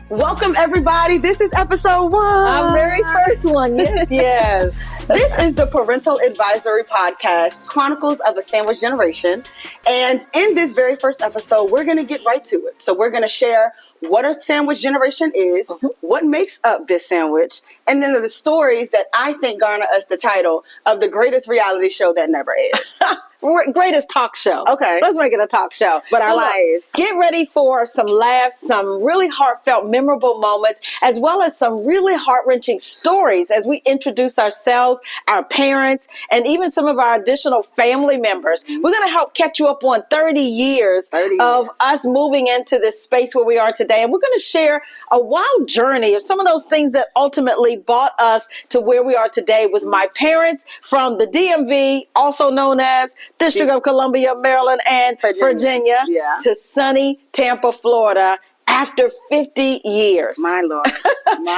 Welcome, everybody. This is episode 1. Our very first one. Yes. This is the Parental Advisory podcast, Chronicles of a Sandwich Generation. And in this very first episode, we're going to get right to it. So we're going to share what a sandwich generation is, what makes up this sandwich, and then the stories that I think garner us the title of the greatest reality show that never aired. Greatest talk show. Okay. Let's make it a talk show. But our lives. Get ready for some laughs, some really heartfelt, memorable moments, as well as some really heart-wrenching stories as we introduce ourselves, our parents, and even some of our additional family members. We're going to help catch you up on 30 years of us moving into this space where we are today. And we're going to share a wild journey of some of those things that ultimately brought us to where we are today with my parents from the DMV, also known as District of Columbia, Maryland, and Virginia to sunny Tampa, Florida, after 50 years. My Lord.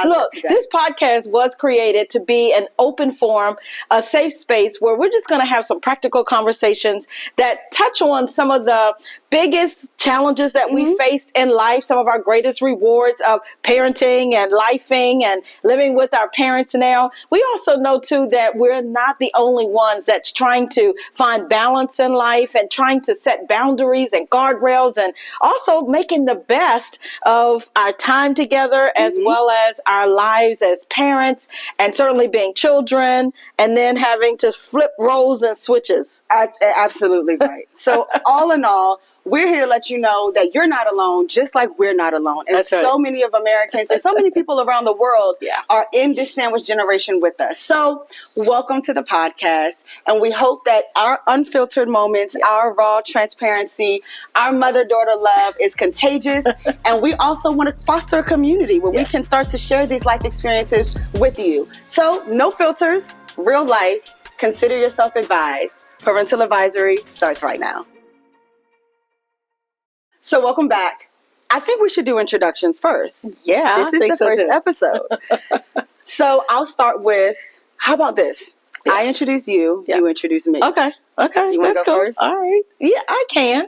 Look, this podcast was created to be an open forum, a safe space where we're just going to have some practical conversations that touch on some of the biggest challenges that we faced in life, some of our greatest rewards of parenting and lifing and living with our parents now. We also know, too, that we're not the only ones that's trying to find balance in life and trying to set boundaries and guardrails and also making the best of our time together as well as our lives as parents and certainly being children and then having to flip roles and switches. Absolutely right. So all in all, we're here to let you know that you're not alone, just like we're not alone. And so many of Americans and so many people around the world are in this sandwich generation with us. So welcome to the podcast. And we hope that our unfiltered moments, our raw transparency, our mother-daughter love is contagious. And we also want to foster a community where we can start to share these life experiences with you. So no filters, real life. Consider yourself advised. Parental Advisory starts right now. So welcome back. I think we should do introductions first. Yeah, this is the first episode. So I'll start with, how about this? I introduce you, you introduce me. Okay, you want to go first? All right. Yeah, I can.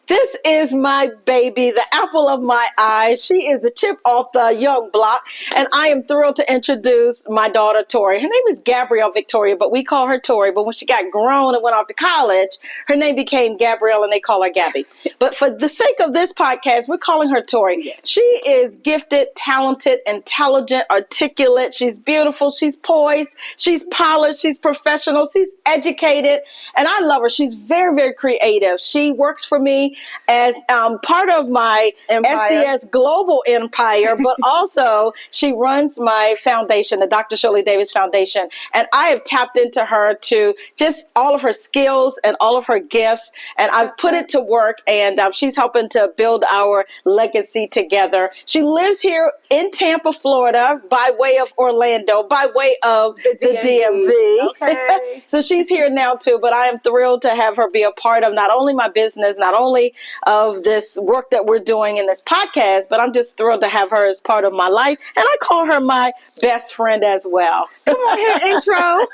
This is my baby, the apple of my eye. She is the chip off the young block, and I am thrilled to introduce my daughter, Tori. Her name is Gabrielle Victoria, but we call her Tori. But when she got grown and went off to college, her name became Gabrielle, and they call her Gabby. But for the sake of this podcast, we're calling her Tori. She is gifted, talented, intelligent, articulate. She's beautiful. She's poised. She's polished. She's professional. She's educated, and I love her. She's very, very creative. She works for me as part of my SDS Global Empire, but also she runs my foundation, the Dr. Shirley Davis Foundation, and I have tapped into her to just all of her skills and all of her gifts, and I've put it to work, and she's helping to build our legacy together. She lives here in Tampa, Florida, by way of Orlando, by way of the DMV. Okay. So she's here now too, but I am thrilled to have her be a part of not only my business, not only of this work that we're doing in this podcast, but I'm just thrilled to have her as part of my life. And I call her my best friend as well. Come on here, intro.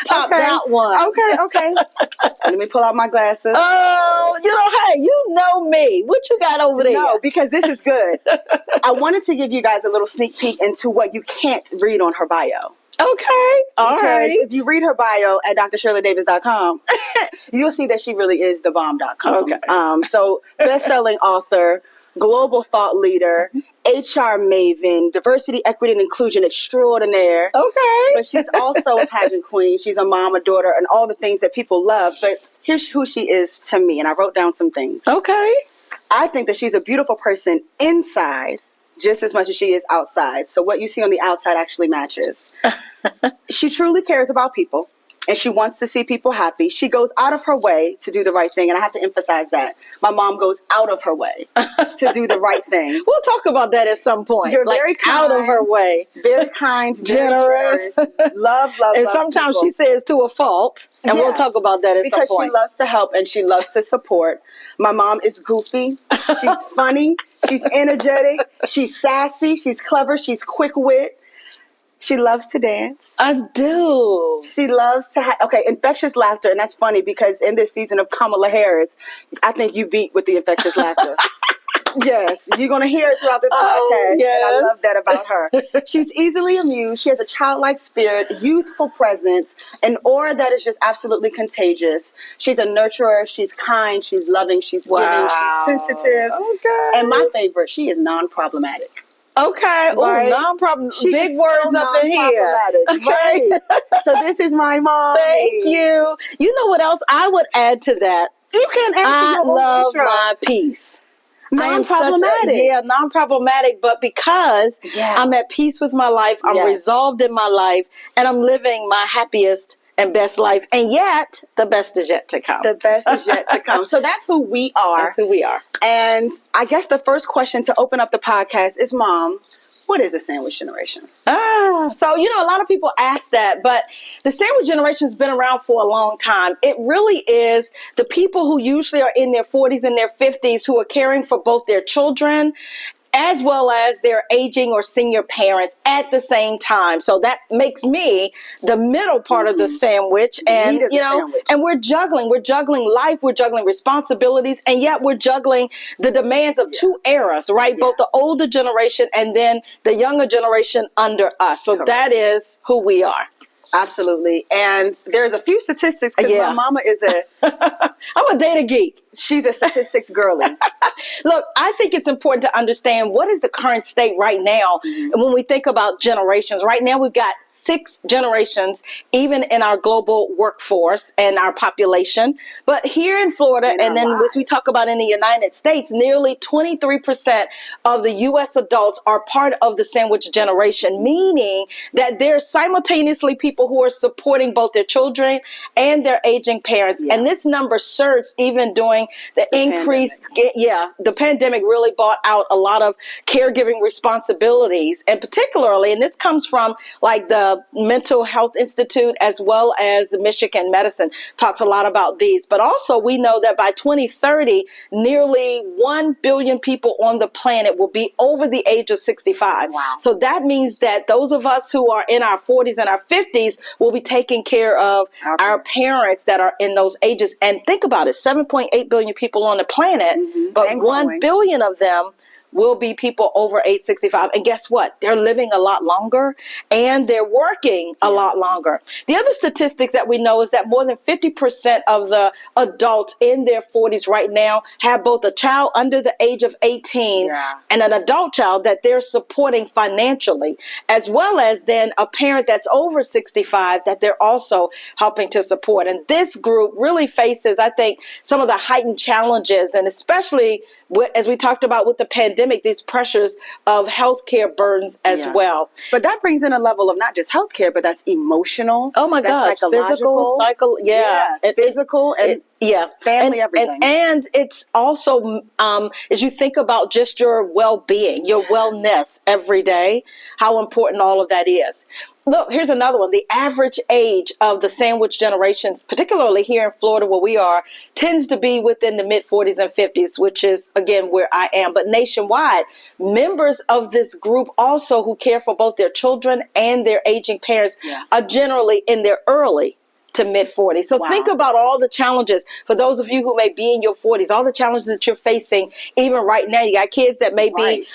Top out one. Okay. Let me pull out my glasses. Oh, hey, you know me. What you got over there? No, because this is good. I wanted to give you guys a little sneak peek into what you can't read on her bio. Okay. All right. If you read her bio at drshirleydavis.com, you'll see that she really is thebomb.com. Okay. So best-selling author, global thought leader, HR maven, diversity, equity, and inclusion extraordinaire. Okay. But she's also a pageant queen. She's a mom, a daughter, and all the things that people love. But here's who she is to me, and I wrote down some things. Okay. I think that she's a beautiful person inside just as much as she is outside. So what you see on the outside actually matches. She truly cares about people, and she wants to see people happy. She goes out of her way to do the right thing, and I have to emphasize that. My mom goes out of her way to do the right thing. We'll talk about that at some point. You're very kind, out of her way. Very kind, generous. Love, and sometimes people. She says to a fault, and we'll talk about that at some point. Because she loves to help and she loves to support. My mom is goofy. She's funny. She's energetic. She's sassy. She's clever. She's quick-wit. She loves to dance. I do. She loves to have, infectious laughter. And that's funny because in this season of Kamala Harris, I think you beat with the infectious laughter. Yes, you're going to hear it throughout this podcast. Yes. And I love that about her. She's easily amused. She has a childlike spirit, youthful presence, an aura that is just absolutely contagious. She's a nurturer. She's kind. She's loving. She's giving. She's sensitive. Okay. And my favorite, she is non-problematic. Okay. Right? Oh, non-problem. Big words up in here. Okay. Right. So this is my mom. Thank you. You know what else I would add to that? You can add I love my peace. Non-problematic. Non-problematic, but because I'm at peace with my life, I'm resolved in my life, and I'm living my happiest and best life, and yet the best is yet to come. The best is yet to come. So that's who we are. That's who we are. And I guess the first question to open up the podcast is, Mom, what is a sandwich generation? So, a lot of people ask that, but the sandwich generation has been around for a long time. It really is the people who usually are in their 40s and their 50s who are caring for both their children as well as their aging or senior parents at the same time. So that makes me the middle part of the sandwich. And, and we're juggling life, we're juggling responsibilities, and yet we're juggling the demands of two eras, right? Both the older generation and then the younger generation under us. So that is who we are. Absolutely. And there's a few statistics because my mama is I'm a data geek. She's a statistics girly. Look, I think it's important to understand what is the current state right now. And when we think about generations, right now we've got 6 generations, even in our global workforce and our population. But here in Florida, and then as we talk about in the United States, nearly 23% of the U.S. adults are part of the sandwich generation, meaning that there's simultaneously people who are supporting both their children and their aging parents. And this number surged even during the increase. The pandemic really brought out a lot of caregiving responsibilities, and particularly, and this comes from like the Mental Health Institute as well as the Michigan Medicine talks a lot about these. But also we know that by 2030, nearly 1 billion people on the planet will be over the age of 65. Wow. So that means that those of us who are in our 40s and our 50s will be taking care of our parents that are in those ages. And think about it, 7.8 billion people on the planet, but 1 billion of them will be people over age 65. And guess what? They're living a lot longer and they're working a lot longer. The other statistics that we know is that more than 50% of the adults in their 40s right now have both a child under the age of 18 and an adult child that they're supporting financially, as well as then a parent that's over 65 that they're also helping to support. And this group really faces, I think, some of the heightened challenges, and especially as we talked about with the pandemic, these pressures of healthcare burdens as well. But that brings in a level of not just healthcare, but that's emotional. Oh my gosh, physical, physical, and family, everything. And it's also, as you think about just your well-being, your wellness every day, how important all of that is. Look, here's another one. The average age of the sandwich generations, particularly here in Florida where we are, tends to be within the mid-40s and 50s, which is, again, where I am. But nationwide, members of this group also who care for both their children and their aging parents are generally in their early to mid-40s. So think about all the challenges for those of you who may be in your 40s, all the challenges that you're facing even right now. You got kids that may be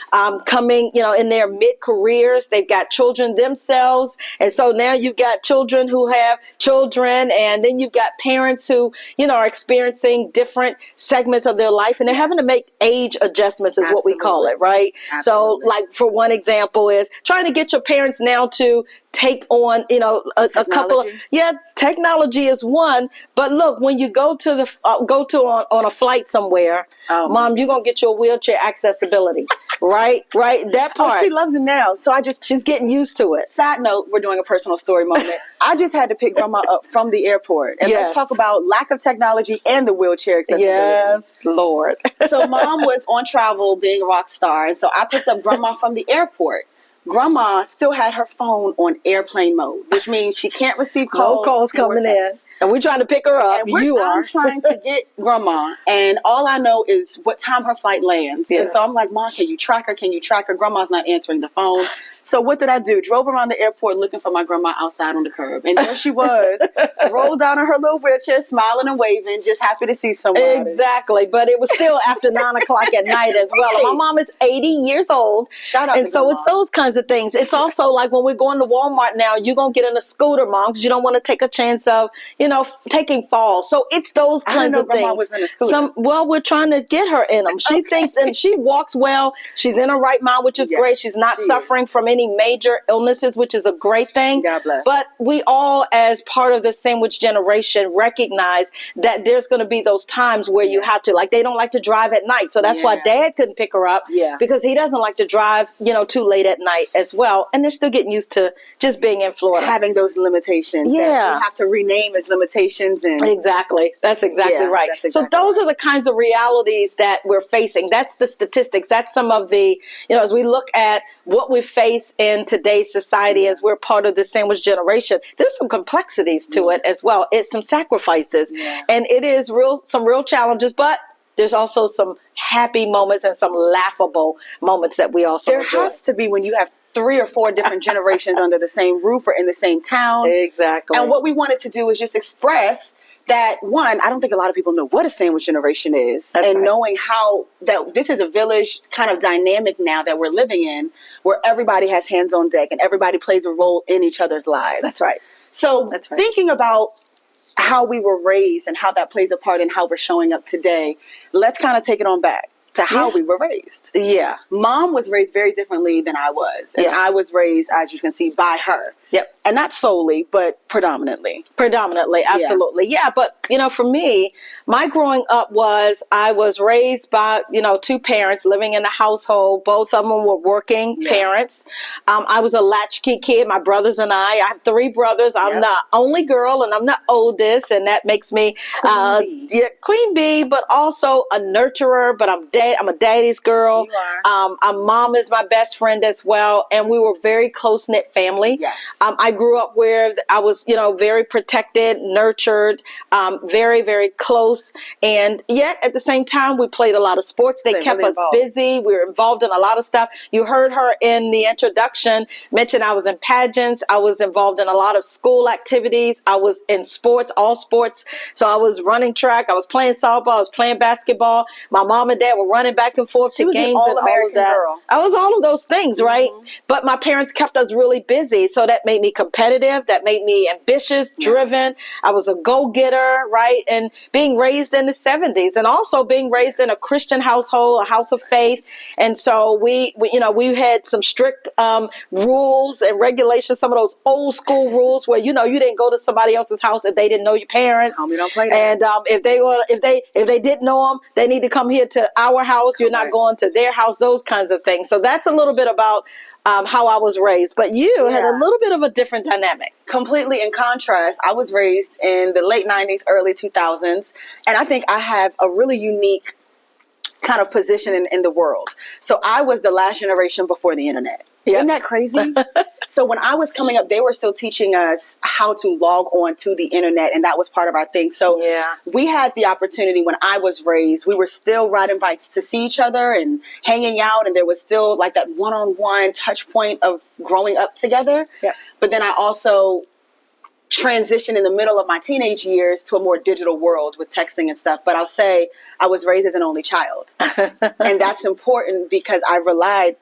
coming, in their mid-careers. They've got children themselves. And so now you've got children who have children, and then you've got parents who, are experiencing different segments of their life, and they're having to make age adjustments is what we call it, right? So like for one example is trying to get your parents now to take on, a couple of, technology is one, but look, when you go to on a flight somewhere, Mom, you're going to get your wheelchair accessibility, right? That part. Oh, she loves it now. So she's getting used to it. Side note, we're doing a personal story moment. I just had to pick Grandma up from the airport. And let's talk about lack of technology and the wheelchair accessibility. Yes, Lord. So Mom was on travel being a rock star. And so I picked up Grandma from the airport. Grandma still had her phone on airplane mode, which means she can't receive calls. No calls coming in. And we're trying to pick her up. I'm trying to get Grandma, and all I know is what time her flight lands. Yes. And so I'm like, Mom, can you track her? Grandma's not answering the phone. So what did I do? Drove around the airport looking for my grandma outside on the curb. And there she was, rolled down in her little wheelchair, smiling and waving, just happy to see someone. Exactly. But it was still after 9 o'clock at night as well. And my mom is 80 years old. Shout out and to so grandma. It's those kinds of things. It's also like when we're going to Walmart now, you're going to get in a scooter, Mom, because you don't want to take a chance of, taking falls. So it's those kinds of grandma things. Was in a scooter. We're trying to get her in them. She thinks, and she walks well. She's in her right mind, which is great. She's not suffering from any major illnesses, which is a great thing. God bless. But we all, as part of the sandwich generation, recognize that there's going to be those times where you have to, like, they don't like to drive at night. So that's why Dad couldn't pick her up because he doesn't like to drive, too late at night as well. And they're still getting used to just being in Florida. Having those limitations. Yeah. That we have to rename as limitations. Exactly. That's exactly right. That's exactly so those are the kinds of realities that we're facing. That's the statistics. That's some of the, as we look at what we face in today's society as we're part of the sandwich generation, there's some complexities to it as well. It's some sacrifices and it is some real challenges, but there's also some happy moments and some laughable moments that we also enjoy. There has to be when you have 3 or 4 different generations under the same roof or in the same town. Exactly. And what we wanted to do is just express that, one, I don't think a lot of people know what a sandwich generation is. That's and right. knowing how that this is a village kind of dynamic now that we're living in, where everybody has hands on deck and everybody plays a role in each other's lives. That's right. So thinking about how we were raised and how that plays a part in how we're showing up today, let's kind of take it on back to how we were raised. Yeah. Mom was raised very differently than I was. And I was raised, as you can see, by her. Yep. And not solely, but predominantly. Predominantly, absolutely. Yeah, but, for me, my growing up I was raised by, 2 parents living in a household. Both of them were working parents. I was a latchkey kid, my brothers and I have 3 brothers. I'm the only girl and I'm the oldest, and that makes me queen bee, but also a nurturer, but I'm a daddy's girl. You are. Mom is my best friend as well, and we were a very close-knit family. Yes. I grew up where I was, very protected, nurtured, very, very close. And yet at the same time, we played a lot of sports. They kept us busy. We were involved in a lot of stuff. You heard her in the introduction mention I was in pageants. I was involved in a lot of school activities. I was in sports, all sports. So I was running track. I was playing softball. I was playing basketball. My mom and dad were running back and forth to games and all of that. Girl. I was all of those things, right? But my parents kept us really busy. So that made me competitive. That made me ambitious, driven. I was a go-getter, right? And being raised in the 70s and also being raised in a Christian household, a house of faith. And so we had some strict rules and regulations, some of those old school rules where, you didn't go to somebody else's house if they didn't know your parents. We don't play that. And if they didn't know them, they need to come here to our house. You're not going to their house, those kinds of things. So that's a little bit about how I was raised. But you had a little bit of a different dynamic. Completely in contrast, I was raised in the late 90s, early 2000s. And I think I have a really unique kind of position in the world. So I was the last generation before the internet. Yep. Isn't that crazy? So when I was coming up, they were still teaching us how to log on to the internet, and that was part of our thing. So we had the opportunity when I was raised, we were still riding bikes to see each other and hanging out, and there was still like that one-on-one touch point of growing up together. Yep. But then I also transitioned in the middle of my teenage years to a more digital world with texting and stuff. But I'll say I was raised as an only child. And that's important because I relied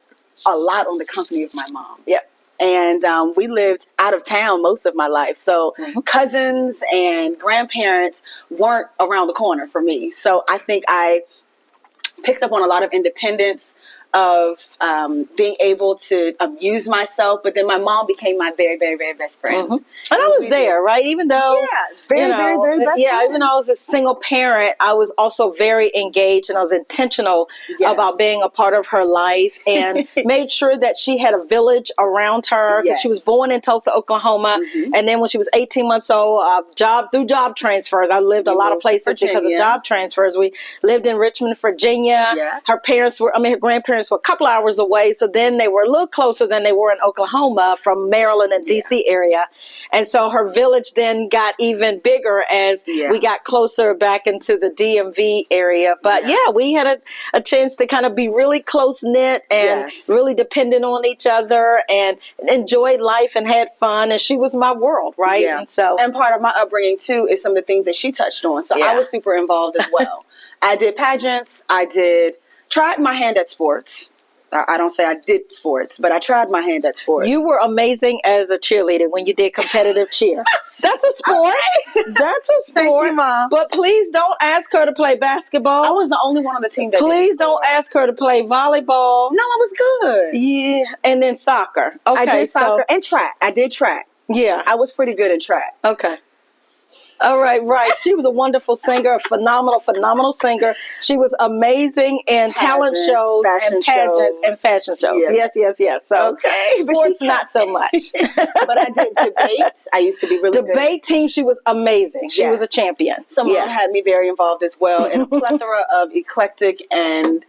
a lot on the company of my mom. Yep. And we lived out of town most of my life. So cousins and grandparents weren't around the corner for me. So I think I picked up on a lot of independence, of being able to amuse myself. But then my mom became my very, very, very best friend. And I was there, right? Even though, very, very best friend. Even though I was a single parent, I was also very engaged and I was intentional about being a part of her life and made sure that she had a village around her because she was born in Tulsa, Oklahoma. And then when she was 18 months old, through job transfers, I lived a lot of places because of job transfers. We lived in Richmond, Virginia. Her grandparents parents were a couple hours away, so then they were a little closer than they were in Oklahoma from Maryland and D.C. area. And so her village then got even bigger as we got closer back into the DMV area. But we had a chance to kind of be really close-knit and really dependent on each other and enjoyed life and had fun. And she was my world, right? Yeah. And part of my upbringing, too, is some of the things that she touched on. So I was super involved as well. I did pageants. Tried my hand at sports. I don't say I did sports, but I tried my hand at sports. You were amazing as a cheerleader when you did competitive cheer. That's a sport. Okay. That's a sport. Thank you, Mom. But please don't ask her to play basketball. I was the only one on the team that Please don't ask her to play volleyball. No, I was good. Yeah. And then soccer. Okay. I did soccer and track. I did track. Yeah. I was pretty good in track. Okay. All right. She was a wonderful singer, a phenomenal singer. She was amazing in talent shows and pageants and fashion shows. Yes. So, sports, not so much. But I did debate. I used to be really good. Debate team, she was amazing. She was a champion. So Mom had me very involved as well in a plethora of eclectic and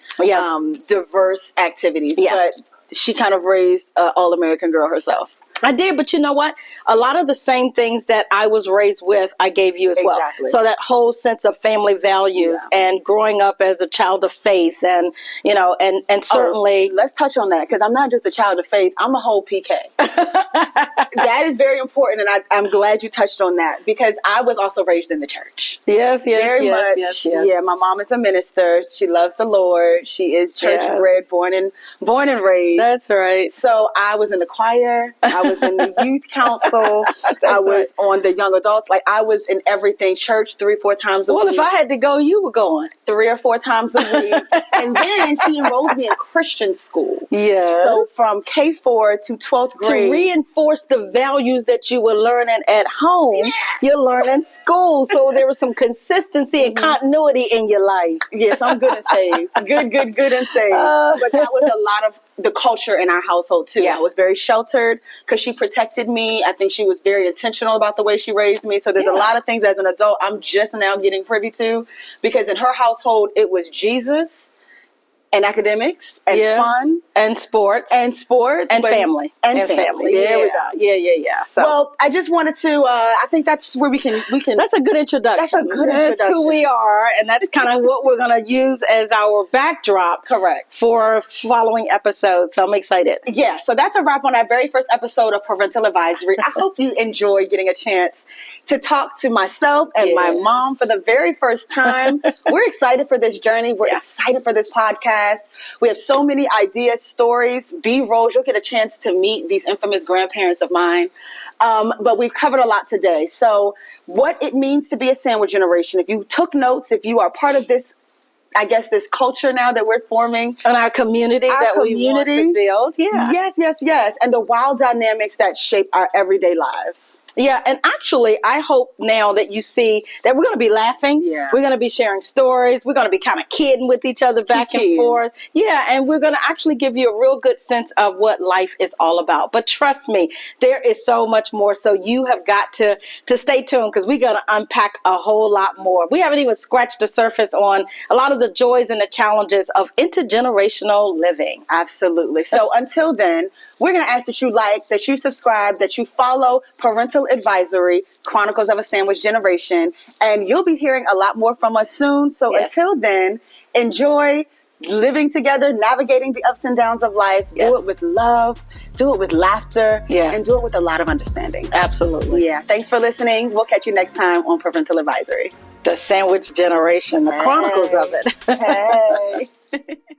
diverse activities. Yeah. But she kind of raised an all-American girl herself. I did, but you know what? A lot of the same things that I was raised with, I gave you as well. So that whole sense of family values and growing up as a child of faith and, and certainly... let's touch on that because I'm not just a child of faith. I'm a whole PK. That is very important, and I'm glad you touched on that because I was also raised in the church. Very much. Yeah, my mom is a minister. She loves the Lord. She is church-bred, born and raised. That's right. So I was in the choir. I was in the youth council. I was on the young adults. Like I was in everything. Church 3-4 times a week. Well, if I had to go, you were going 3 or 4 times a week. And then she enrolled me in Christian school. Yes. So from K4 to 12th grade. To reinforce the values that you were learning at home, you learn in school. So there was some consistency and continuity in your life. Yes, I'm good and saved. Good and saved. But that was a lot of the culture in our household too. I was very sheltered because she protected me. I think she was very intentional about the way she raised me. So there's a lot of things as an adult I'm just now getting privy to because in her household it was Jesus and academics and fun and sports and family and family. There we go. Yeah. So well, I just wanted to. I think that's where we can. That's a good introduction. That's a good introduction. That's who we are, and that's kind of what we're going to use as our backdrop. Correct. For following episodes. So I'm excited. Yeah. So that's a wrap on our very first episode of Parental Advisory. I hope you enjoyed getting a chance to talk to myself and my mom for the very first time. We're excited for this journey. We're excited for this podcast. We have so many ideas, stories, B-rolls. You'll get a chance to meet these infamous grandparents of mine. But we've covered a lot today. So what it means to be a sandwich generation. If you took notes, if you are part of this, I guess, this culture now that we're forming. And our community we want to build. Yeah. Yes. And the wild dynamics that shape our everyday lives. Yeah, and actually, I hope now that you see that we're going to be laughing. Yeah. We're going to be sharing stories. We're going to be kind of kidding with each other back and forth. Yeah, and we're going to actually give you a real good sense of what life is all about. But trust me, there is so much more. So you have got to stay tuned because we're going to unpack a whole lot more. We haven't even scratched the surface on a lot of the joys and the challenges of intergenerational living. Absolutely. So until then, we're going to ask that you like, that you subscribe, that you follow Parental Advisory, Chronicles of a Sandwich Generation, and you'll be hearing a lot more from us soon. So until then, enjoy living together, navigating the ups and downs of life. Do it with love, do it with laughter, and do it with a lot of understanding. Absolutely. Yeah. Thanks for listening. We'll catch you next time on Parental Advisory. The Sandwich Generation, the Chronicles of it. Hey.